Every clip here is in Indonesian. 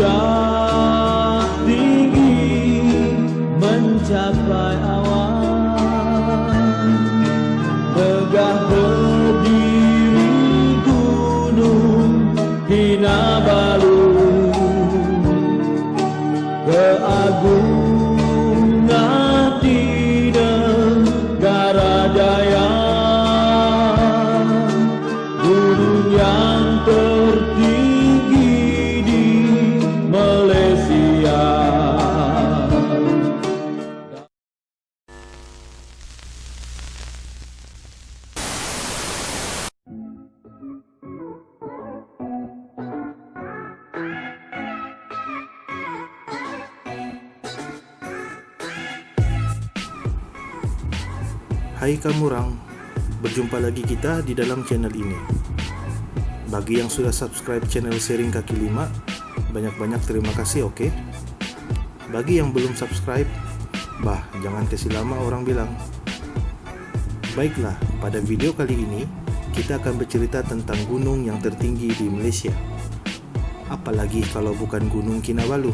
puncak tinggi mencapai awan, megah berdiri Gunung Kinabalu, keagungan di negara jaya, gunung yang tertinggi di Malaysia. Hai kamu orang, berjumpa lagi kita di dalam channel ini. Bagi yang sudah subscribe channel Sharing Kaki Lima, banyak-banyak terima kasih, oke? Bagi yang belum subscribe, jangan kasih lama orang bilang. Baiklah, pada video kali ini kita akan bercerita tentang gunung yang tertinggi di Malaysia. Apalagi kalau bukan Gunung Kinabalu.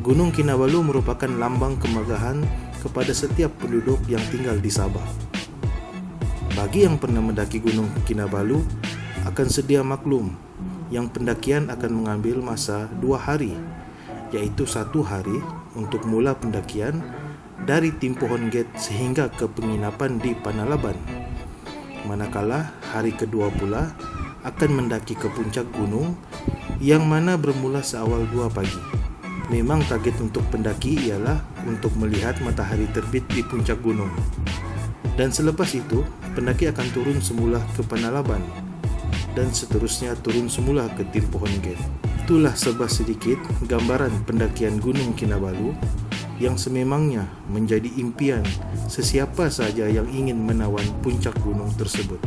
Gunung Kinabalu merupakan lambang kemegahan kepada setiap penduduk yang tinggal di Sabah. Bagi yang pernah mendaki Gunung Kinabalu akan sedia maklum yang pendakian akan mengambil masa 2 hari, yaitu 1 hari untuk mula pendakian dari Timpohon Gate sehingga ke penginapan di Panalaban. Manakala hari kedua pula akan mendaki ke puncak gunung yang mana bermula seawal 2 pagi. Memang target untuk pendaki ialah untuk melihat matahari terbit di puncak gunung. Dan selepas itu, pendaki akan turun semula ke Panalaban dan seterusnya turun semula ke Timpohon Gate. Itulah sebuah sedikit gambaran pendakian Gunung Kinabalu yang sememangnya menjadi impian sesiapa saja yang ingin menawan puncak gunung tersebut.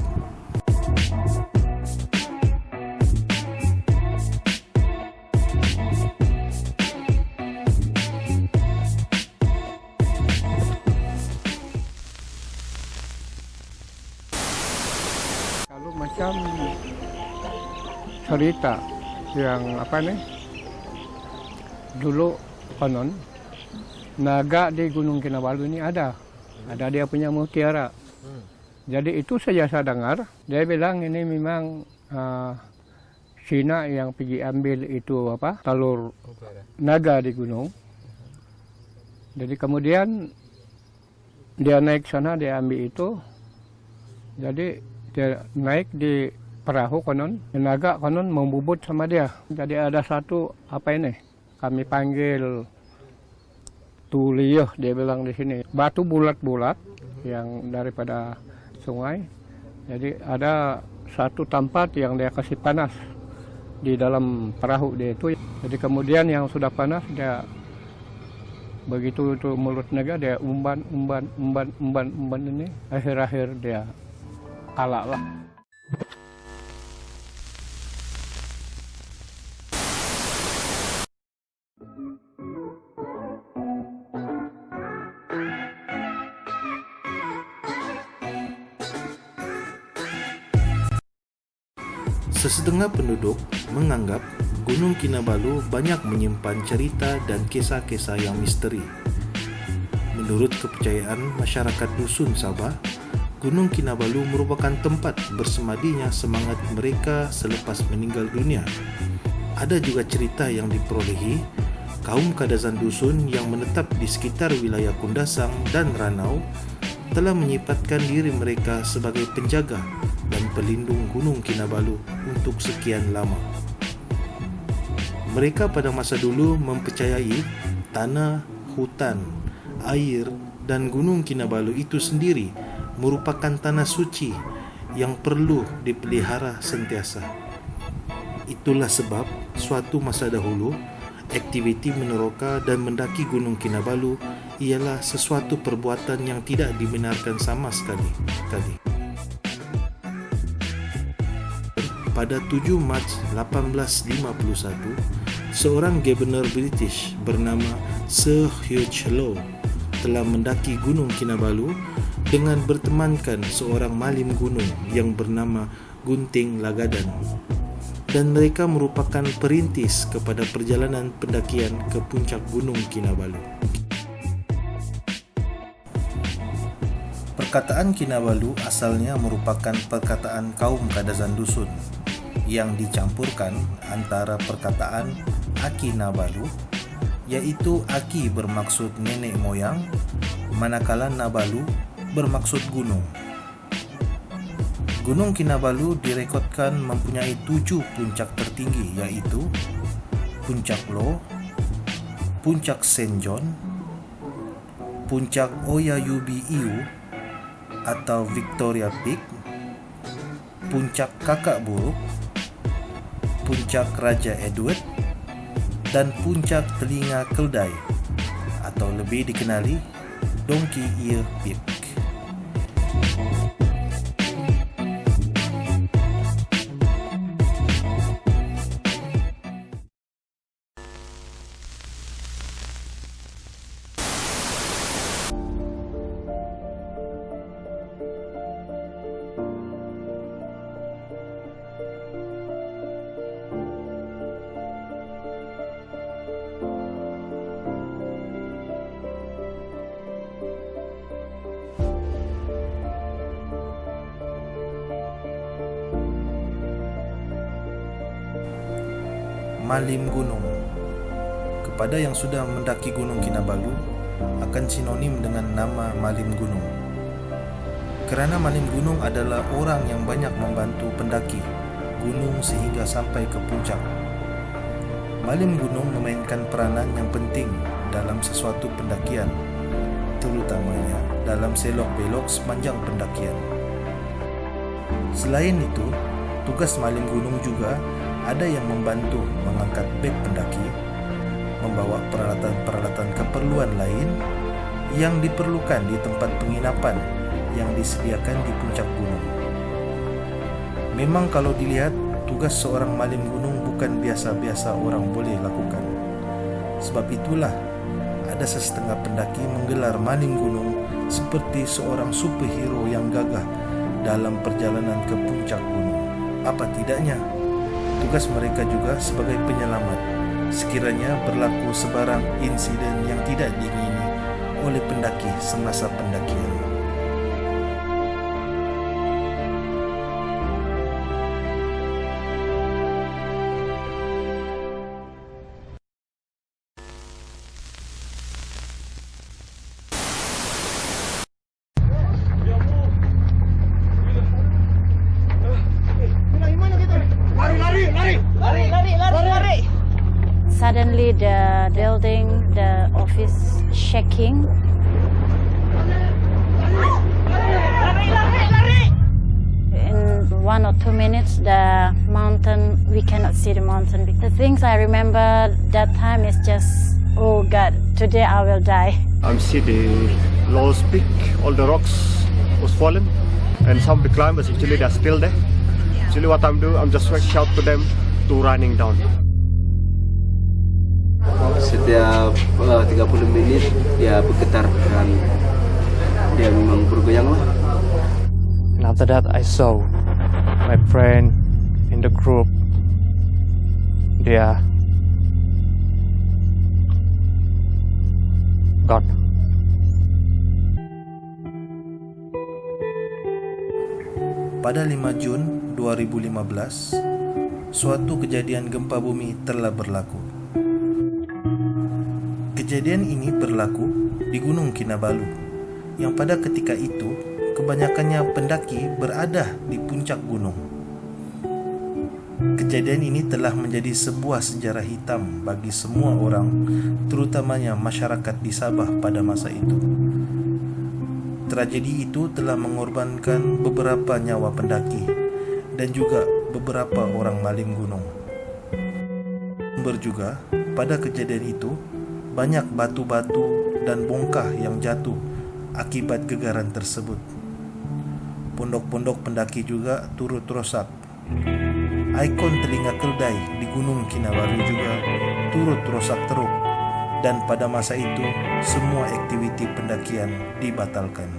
Kalau macam cerita yang dulu konon naga di Gunung Kinabalu ini ada dia punya mutiara. Jadi itu saja saya dengar, dia bilang ini memang Cina yang pergi ambil itu telur naga di gunung. Jadi kemudian dia naik sana, dia ambil itu. Jadi dia naik di perahu konon, naga konon membubut sama dia. Jadi ada satu kami panggil tuliyuh, dia bilang di sini batu bulat-bulat yang daripada sungai. Jadi ada satu tempat yang dia kasih panas di dalam perahu dia itu. Jadi kemudian yang sudah panas dia begitu itu mulut naga dia umban ini, akhir-akhir dia kalah lah. Sesetengah penduduk menganggap Gunung Kinabalu banyak menyimpan cerita dan kisah-kisah yang misteri. Menurut kepercayaan masyarakat dusun Sabah, Gunung Kinabalu merupakan tempat bersemadinya semangat mereka selepas meninggal dunia. Ada juga cerita yang diperolehi kaum Kadazan dusun yang menetap di sekitar wilayah Kundasang dan Ranau telah menyifatkan diri mereka sebagai penjaga dan pelindung Gunung Kinabalu untuk sekian lama. Mereka pada masa dulu mempercayai tanah, hutan, air dan Gunung Kinabalu itu sendiri merupakan tanah suci yang perlu dipelihara sentiasa. Itulah sebab suatu masa dahulu aktiviti meneroka dan mendaki Gunung Kinabalu ialah sesuatu perbuatan yang tidak dibenarkan sama sekali. Pada 7 Mac 1851, seorang Gubernur British bernama Sir Hugh Low telah mendaki Gunung Kinabalu dengan bertemankan seorang malim gunung yang bernama Gunting Lagadan. dan mereka merupakan perintis kepada perjalanan pendakian ke puncak Gunung Kinabalu. Perkataan Kinabalu asalnya merupakan perkataan kaum Kadazan Dusun yang dicampurkan antara perkataan Aki Nabalu, yaitu Aki bermaksud nenek moyang, manakala Nabalu bermaksud gunung. Gunung Kinabalu direkodkan mempunyai 7 puncak tertinggi, yaitu Puncak Lo, Puncak Senjon, Puncak Oyaubeiu atau Victoria Peak, Puncak Kakak Buruk, Puncak Raja Edward, dan Puncak Telinga Keldai atau lebih dikenali Donkey Ear Peak. Malim Gunung. Kepada yang sudah mendaki Gunung Kinabalu akan sinonim dengan nama Malim Gunung. Kerana Malim Gunung adalah orang yang banyak membantu pendaki gunung sehingga sampai ke puncak. Malim Gunung memainkan peranan yang penting dalam sesuatu pendakian, terutamanya dalam selok-belok sepanjang pendakian. Selain itu, tugas Malim Gunung juga ada yang membantu mengangkat beg pendaki, membawa peralatan-peralatan keperluan lain yang diperlukan di tempat penginapan yang disediakan di puncak gunung. Memang kalau dilihat, tugas seorang Malim Gunung bukan biasa-biasa orang boleh lakukan. Sebab itulah ada sesetengah pendaki menggelar Malim Gunung seperti seorang superhero yang gagah dalam perjalanan ke puncak gunung. Apa tidaknya, tugas mereka juga sebagai penyelamat sekiranya berlaku sebarang insiden yang tidak diingini oleh pendaki semasa pendakian. Suddenly the building, the office shaking. In 1 or 2 minutes, the mountain, we cannot see the mountain. The things I remember that time is just, oh God, today I will die. I'm see the lowest peak, all the rocks was fallen, and some of the climbers actually they're still there. Actually what I'm doing, I'm just shout to them to running down. Setiap 30 menit dia bergetar dan dia memang bergoyang lah. And after that I saw my friend in the group, they are gone. Pada 5 Jun 2015, suatu kejadian gempa bumi telah berlaku. Kejadian ini berlaku di Gunung Kinabalu, yang pada ketika itu kebanyakannya pendaki berada di puncak gunung. Kejadian ini telah menjadi sebuah sejarah hitam bagi semua orang, terutamanya masyarakat di Sabah pada masa itu. Tragedi itu telah mengorbankan beberapa nyawa pendaki dan juga beberapa orang Malim Gunung. Juga pada kejadian itu banyak batu-batu dan bongkah yang jatuh akibat gegaran tersebut. Pondok-pondok pendaki juga turut rosak. Ikon telinga keldai di Gunung Kinabalu juga turut rosak teruk, dan pada masa itu semua aktiviti pendakian dibatalkan.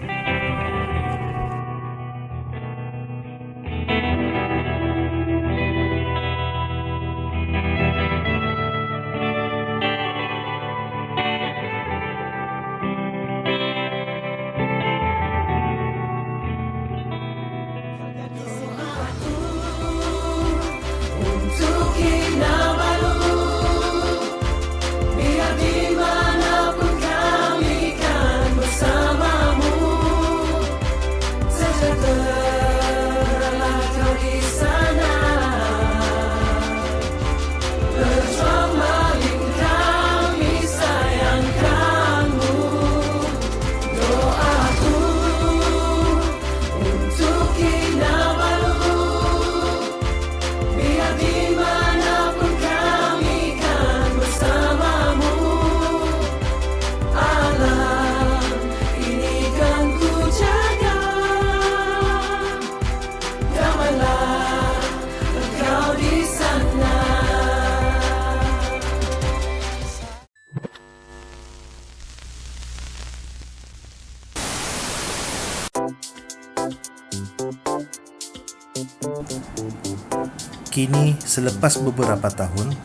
Kini, selepas beberapa tahun,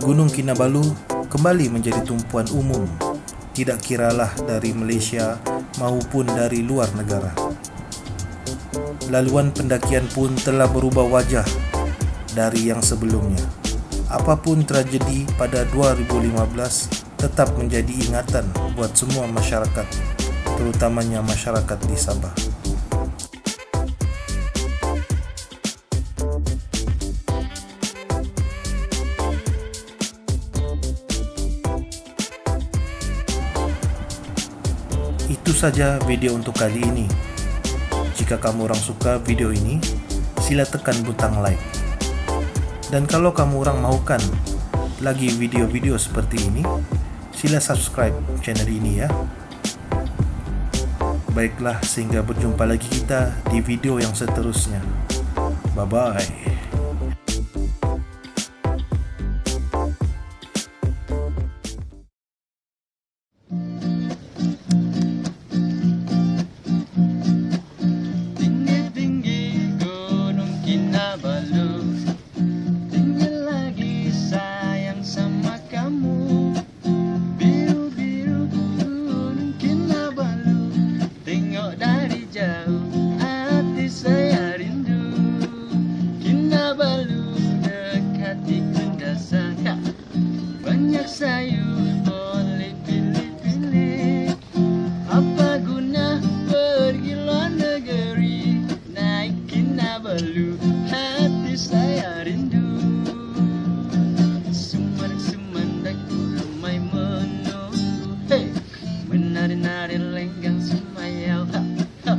Gunung Kinabalu kembali menjadi tumpuan umum, tidak kiralah dari Malaysia maupun dari luar negara. Laluan pendakian pun telah berubah wajah dari yang sebelumnya. Apapun tragedi pada 2015 tetap menjadi ingatan buat semua masyarakat, terutamanya masyarakat di Sabah. Itu saja video untuk kali ini. Jika kamu orang suka video ini, sila tekan butang like. Dan kalau kamu orang mahukan lagi video-video seperti ini, sila subscribe channel ini ya. Baiklah, sehingga berjumpa lagi kita di video yang seterusnya. Bye-bye. sayur boleh pilih-pilih. Apa guna pergi luar negeri, naik Kinabalu, hati saya rindu. Sumendak ramai menunggu, hey, menari-nari lenggang semayau, ha, ha.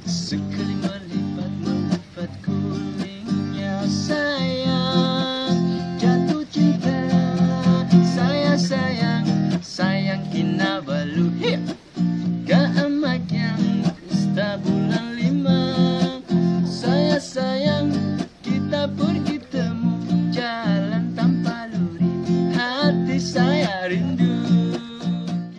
Sekali melipat kulingnya sayang, jatuh cinta. Sayang Kinabalu, yeah. Keemak yang pesta bulan 5. Saya sayang kita pergi temu jalan tanpa luri, hati saya rindu.